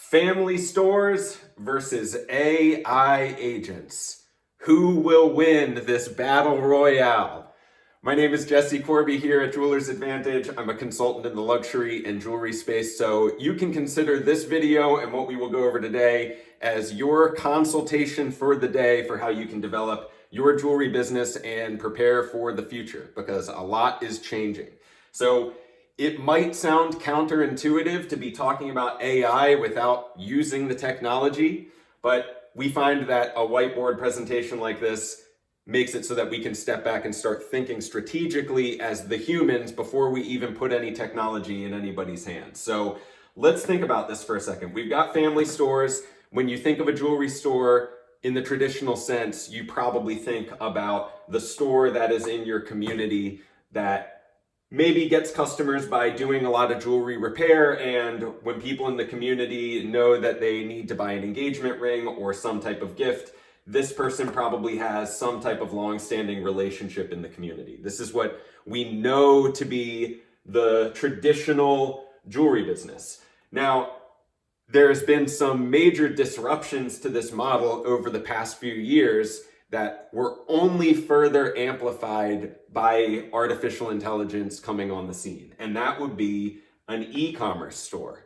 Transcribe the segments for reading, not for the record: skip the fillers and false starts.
Family stores versus AI agents. Who will win this battle royale? My name is Jesse Corby here at Jewelers Advantage. I'm a consultant in the luxury and jewelry space, so you can consider this video and what we will go over today as your consultation for the day for how you can develop your jewelry business and prepare for the future, because a lot is changing. So it might sound counterintuitive to be talking about AI without using the technology, but we find that a whiteboard presentation like this makes it so that we can step back and start thinking strategically as the humans before we even put any technology in anybody's hands. So let's think about this for a second. We've got family stores. When you think of a jewelry store in the traditional sense, you probably think about the store that is in your community that maybe gets customers by doing a lot of jewelry repair, and when people in the community know that they need to buy an engagement ring or some type of gift, this person probably has some type of long-standing relationship in the community. This is what we know to be the traditional jewelry business. Now, there's been some major disruptions to this model over the past few years that were only further amplified by artificial intelligence coming on the scene. And that would be an e-commerce store.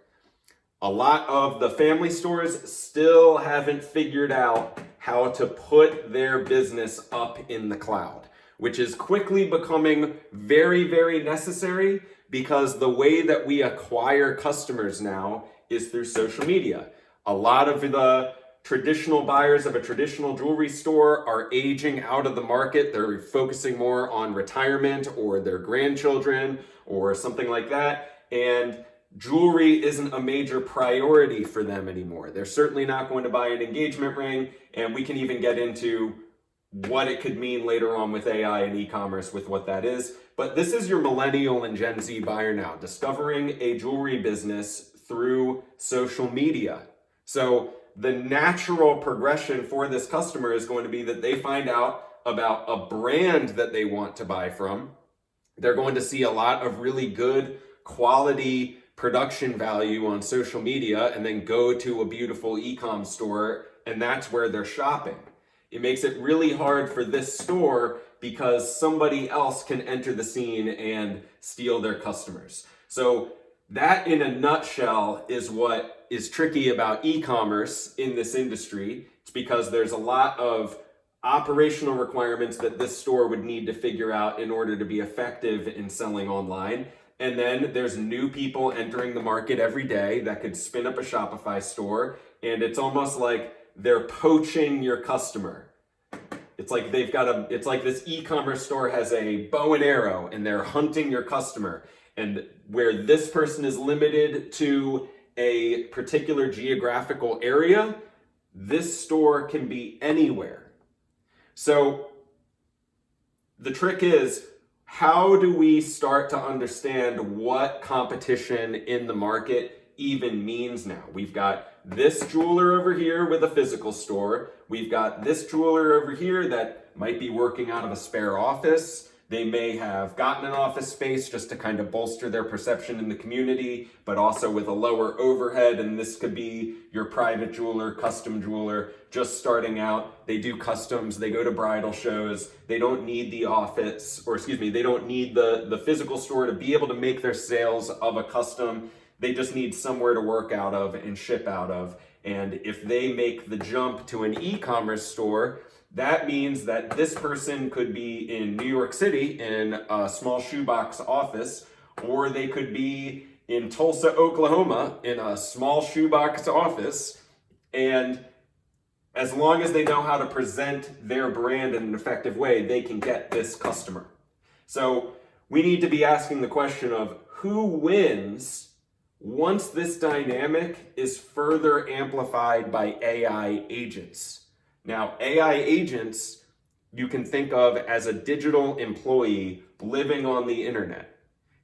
A lot of the family stores still haven't figured out how to put their business up in the cloud, which is quickly becoming very, very necessary, because the way that we acquire customers now is through social media. A lot of the traditional buyers of a traditional jewelry store are aging out of the market. They're focusing more on retirement or their grandchildren or something like that. And jewelry isn't a major priority for them anymore. They're certainly not going to buy an engagement ring. And we can even get into what it could mean later on with AI and e-commerce with what that is. But this is your millennial and Gen Z buyer now, discovering a jewelry business through social media. So the natural progression for this customer is going to be that they find out about a brand that they want to buy from. They're going to see a lot of really good quality production value on social media and then go to a beautiful e-com store, and that's where they're shopping. It makes it really hard for this store because somebody else can enter the scene and steal their customers. So that, in a nutshell, is what is tricky about e-commerce in this industry. It's because there's a lot of operational requirements that this store would need to figure out in order to be effective in selling online. And then there's new people entering the market every day that could spin up a Shopify store. And it's almost like they're poaching your customer. It's like it's like this e-commerce store has a bow and arrow and they're hunting your customer. And where this person is limited to a particular geographical area, this store can be anywhere. So the trick is, how do we start to understand what competition in the market even means now? We've got this jeweler over here with a physical store. We've got this jeweler over here that might be working out of a spare office. They may have gotten an office space just to kind of bolster their perception in the community, but also with a lower overhead. And this could be your private jeweler, custom jeweler, just starting out. They do customs, they go to bridal shows. They don't need the office, they don't need the physical store to be able to make their sales of a custom. They just need somewhere to work out of and ship out of. And if they make the jump to an e-commerce store, that means that this person could be in New York City in a small shoebox office, or they could be in Tulsa, Oklahoma in a small shoebox office. And as long as they know how to present their brand in an effective way, they can get this customer. So we need to be asking the question of who wins once this dynamic is further amplified by AI agents. Now, AI agents, you can think of as a digital employee living on the internet.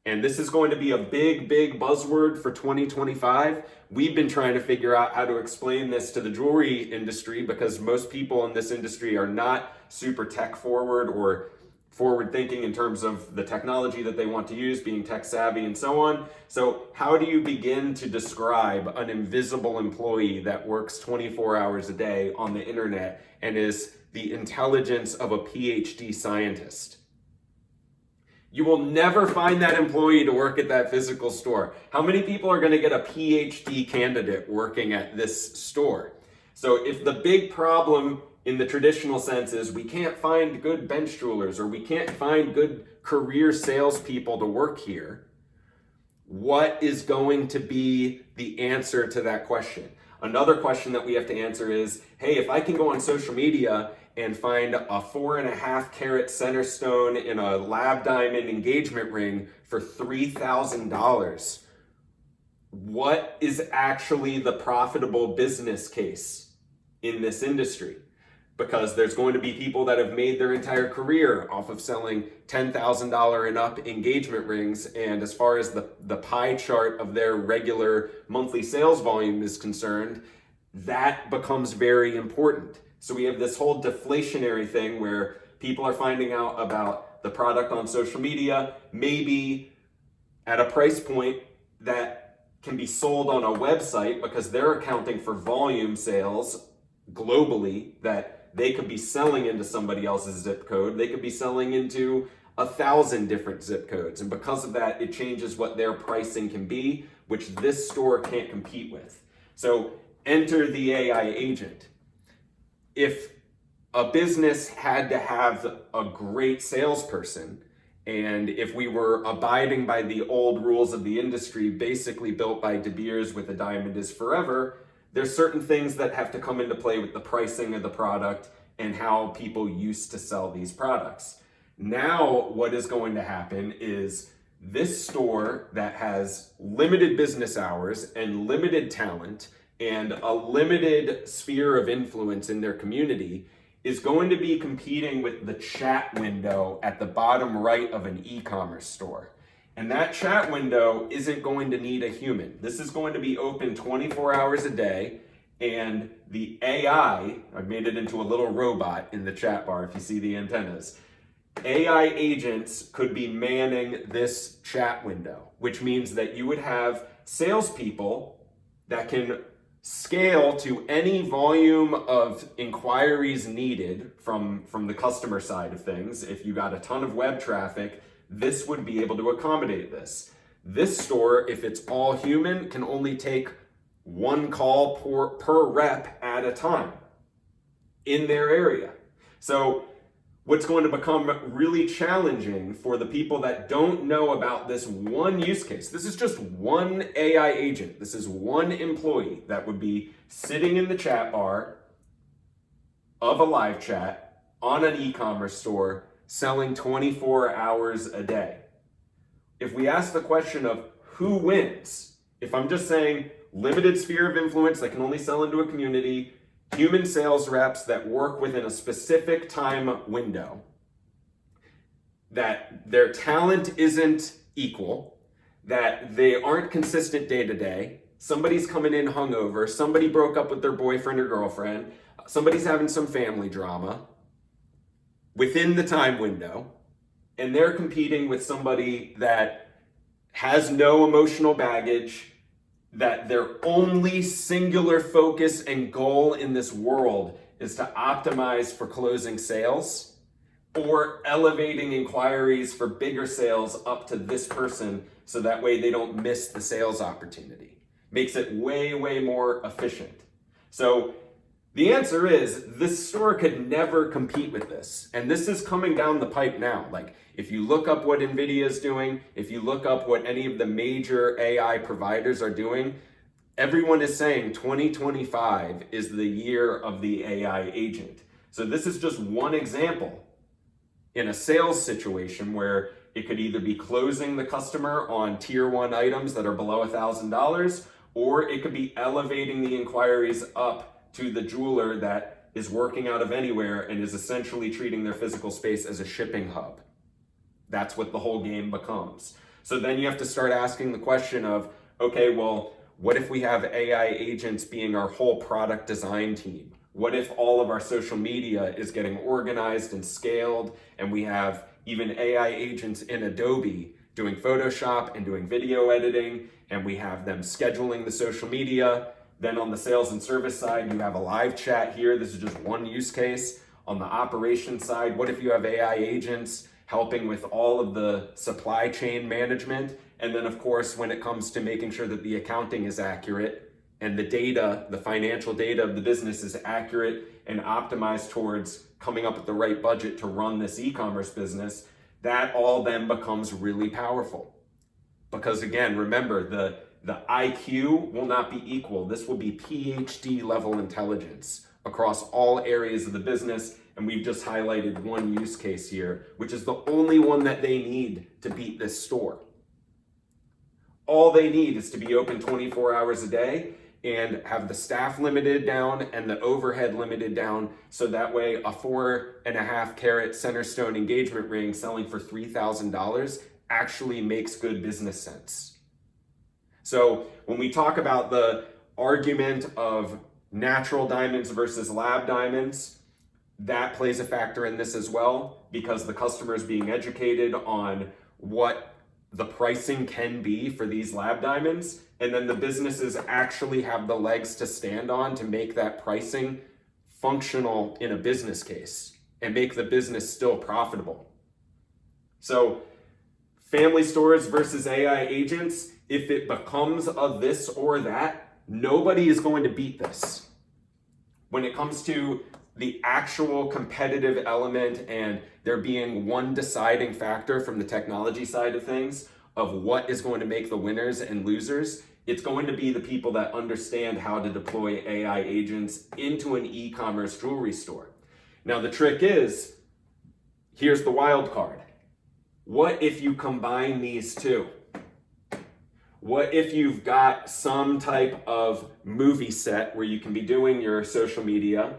And this is going to be a big, big buzzword for 2025. We've been trying to figure out how to explain this to the jewelry industry because most people in this industry are not super tech forward or forward thinking in terms of the technology that they want to use, being tech savvy and so on. So how do you begin to describe an invisible employee that works 24 hours a day on the internet and is the intelligence of a PhD scientist? You will never find that employee to work at that physical store. How many people are going to get a PhD candidate working at this store? So if the big problem in the traditional sense is we can't find good bench jewelers or we can't find good career salespeople to work here, what is going to be the answer to that question? Another question that we have to answer is, hey, if I can go on social media and find a 4.5 carat center stone in a lab diamond engagement ring for $3,000, what is actually the profitable business case in this industry? Because there's going to be people that have made their entire career off of selling $10,000 and up engagement rings, and as far as the pie chart of their regular monthly sales volume is concerned, that becomes very important. So we have this whole deflationary thing where people are finding out about the product on social media, maybe at a price point that can be sold on a website because they're accounting for volume sales globally that they could be selling into somebody else's zip code. They could be selling into 1,000 different zip codes. And because of that, it changes what their pricing can be, which this store can't compete with. So enter the AI agent. If a business had to have a great salesperson, and if we were abiding by the old rules of the industry, basically built by De Beers with "a diamond is forever," there's certain things that have to come into play with the pricing of the product and how people used to sell these products. Now, what is going to happen is this store that has limited business hours and limited talent and a limited sphere of influence in their community is going to be competing with the chat window at the bottom right of an e-commerce store. And that chat window isn't going to need a human. This is going to be open 24 hours a day, and the AI, I've made it into a little robot in the chat bar if you see the antennas, AI agents could be manning this chat window, which means that you would have salespeople that can scale to any volume of inquiries needed from the customer side of things. If you got a ton of web traffic, this would be able to accommodate this. This store, if it's all human, can only take one call per rep at a time in their area. So what's going to become really challenging for the people that don't know about this one use case, this is just one AI agent, this is one employee that would be sitting in the chat bar of a live chat on an e-commerce store selling 24 hours a day. If we ask the question of who wins, if I'm just saying limited sphere of influence that can only sell into a community, human sales reps that work within a specific time window, that their talent isn't equal, that they aren't consistent day to day, somebody's coming in hungover, somebody broke up with their boyfriend or girlfriend, somebody's having some family drama within the time window, and they're competing with somebody that has no emotional baggage, that their only singular focus and goal in this world is to optimize for closing sales or elevating inquiries for bigger sales up to this person so that way they don't miss the sales opportunity. Makes it way, way more efficient. So the answer is this store could never compete with this. And this is coming down the pipe now. Like if you look up what NVIDIA is doing, if you look up what any of the major AI providers are doing, everyone is saying 2025 is the year of the AI agent. So this is just one example in a sales situation where it could either be closing the customer on tier 1 items that are below $1,000, or it could be elevating the inquiries up to the jeweler that is working out of anywhere and is essentially treating their physical space as a shipping hub. That's what the whole game becomes. So then you have to start asking the question of, okay, well, what if we have AI agents being our whole product design team? What if all of our social media is getting organized and scaled and we have even AI agents in Adobe doing Photoshop and doing video editing, and we have them scheduling the social media. Then on the sales and service side, you have a live chat here. This is just one use case. On the operations side, what if you have AI agents helping with all of the supply chain management? And then of course, when it comes to making sure that the accounting is accurate and the data, the financial data of the business is accurate and optimized towards coming up with the right budget to run this e-commerce business, that all then becomes really powerful. Because again, remember, the IQ will not be equal. This will be PhD level intelligence across all areas of the business. And we've just highlighted one use case here, which is the only one that they need to beat this store. All they need is to be open 24 hours a day and have the staff limited down and the overhead limited down. So that way a 4.5 carat center stone engagement ring selling for $3,000 actually makes good business sense. So when we talk about the argument of natural diamonds versus lab diamonds, that plays a factor in this as well, because the customer is being educated on what the pricing can be for these lab diamonds, and then the businesses actually have the legs to stand on to make that pricing functional in a business case and make the business still profitable. So family stores versus AI agents, if it becomes a this or that, nobody is going to beat this. When it comes to the actual competitive element and there being one deciding factor from the technology side of things of what is going to make the winners and losers, it's going to be the people that understand how to deploy AI agents into an e-commerce jewelry store. Now the trick is, here's the wild card. What if you combine these two? What if you've got some type of movie set where you can be doing your social media?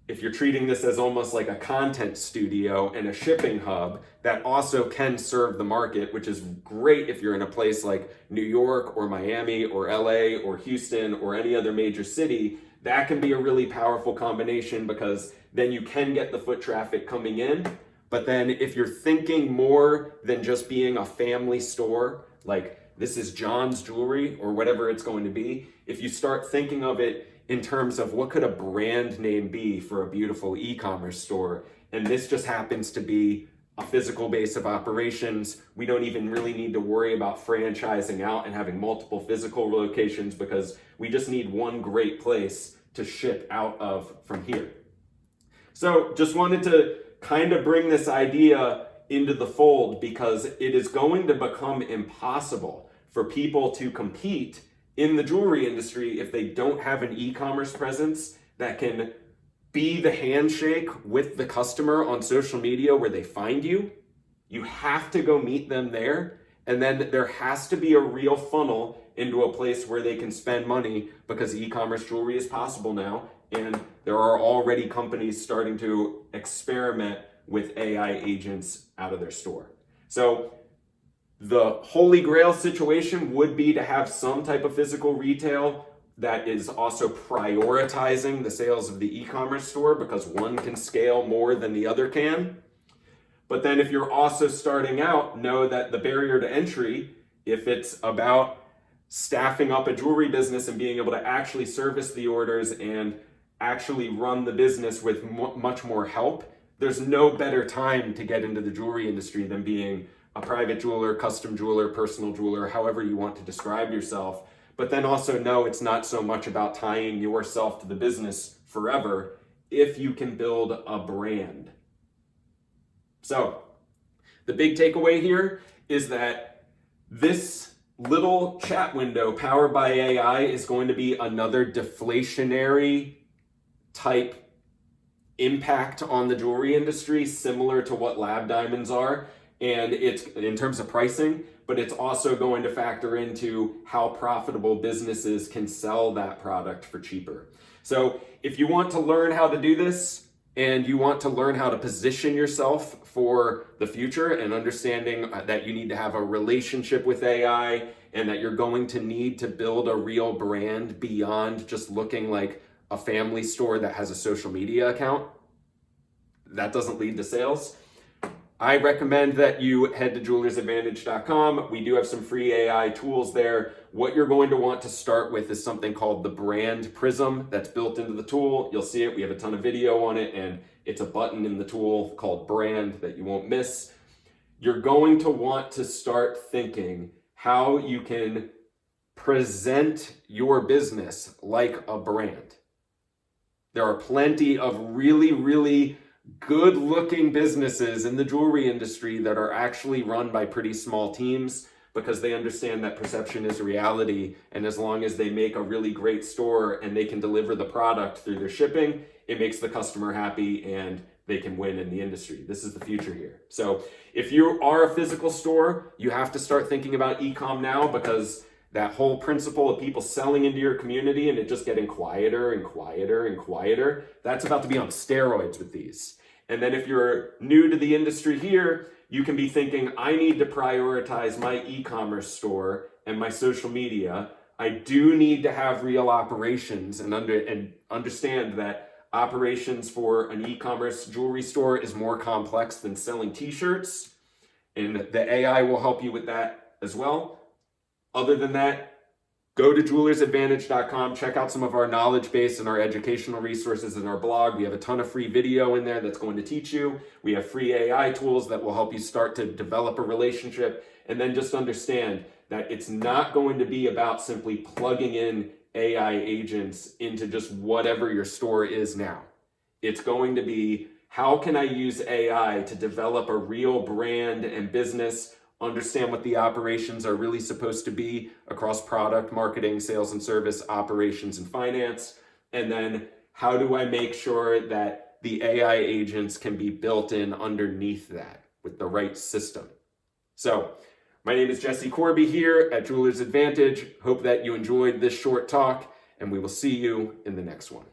If you're treating this as almost like a content studio and a shipping hub that also can serve the market, which is great if you're in a place like New York or Miami or LA or Houston or any other major city, that can be a really powerful combination because then you can get the foot traffic coming in. But then if you're thinking more than just being a family store, like this is John's Jewelry or whatever it's going to be, if you start thinking of it in terms of what could a brand name be for a beautiful e-commerce store, and this just happens to be a physical base of operations, we don't even really need to worry about franchising out and having multiple physical locations because we just need one great place to ship out of from here. So just wanted to kind of bring this idea into the fold because it is going to become impossible for people to compete in the jewelry industry if they don't have an e-commerce presence that can be the handshake with the customer on social media where they find you. You have to go meet them there. And then there has to be a real funnel into a place where they can spend money because e-commerce jewelry is possible now. And there are already companies starting to experiment with AI agents out of their store. So the holy grail situation would be to have some type of physical retail that is also prioritizing the sales of the e-commerce store because one can scale more than the other can. But then if you're also starting out, know that the barrier to entry, if it's about staffing up a jewelry business and being able to actually service the orders and actually run the business with much more help, there's no better time to get into the jewelry industry than being a private jeweler, custom jeweler, personal jeweler, however you want to describe yourself. But then also know it's not so much about tying yourself to the business forever if you can build a brand. So the big takeaway here is that this little chat window powered by AI is going to be another deflationary type impact on the jewelry industry, similar to what lab diamonds are. And it's in terms of pricing, but it's also going to factor into how profitable businesses can sell that product for cheaper. So if you want to learn how to do this and you want to learn how to position yourself for the future and understanding that you need to have a relationship with AI and that you're going to need to build a real brand beyond just looking like a family store that has a social media account that doesn't lead to sales, I recommend that you head to jewelersadvantage.com. We do have some free AI tools there. What you're going to want to start with is something called the Brand Prism that's built into the tool. You'll see it. We have a ton of video on it, and it's a button in the tool called Brand that you won't miss. You're going to want to start thinking how you can present your business like a brand. There are plenty of really, really good looking businesses in the jewelry industry that are actually run by pretty small teams because they understand that perception is reality. And as long as they make a really great store and they can deliver the product through their shipping, it makes the customer happy and they can win in the industry. This is the future here. So if you are a physical store, you have to start thinking about e-com now, because that whole principle of people selling into your community and it just getting quieter and quieter and quieter, that's about to be on steroids with these. And then if you're new to the industry here, you can be thinking, I need to prioritize my e-commerce store and my social media. I do need to have real operations and understand that operations for an e-commerce jewelry store is more complex than selling t-shirts. And the AI will help you with that as well. Other than that, go to jewelersadvantage.com, check out some of our knowledge base and our educational resources in our blog. We have a ton of free video in there that's going to teach you. We have free AI tools that will help you start to develop a relationship. And then just understand that it's not going to be about simply plugging in AI agents into just whatever your store is now. It's going to be, how can I use AI to develop a real brand and business, understand what the operations are really supposed to be across product, marketing, sales and service, operations, and finance. And then how do I make sure that the AI agents can be built in underneath that with the right system? So my name is Jesse Corby here at Jewelers Advantage. Hope that you enjoyed this short talk, and we will see you in the next one.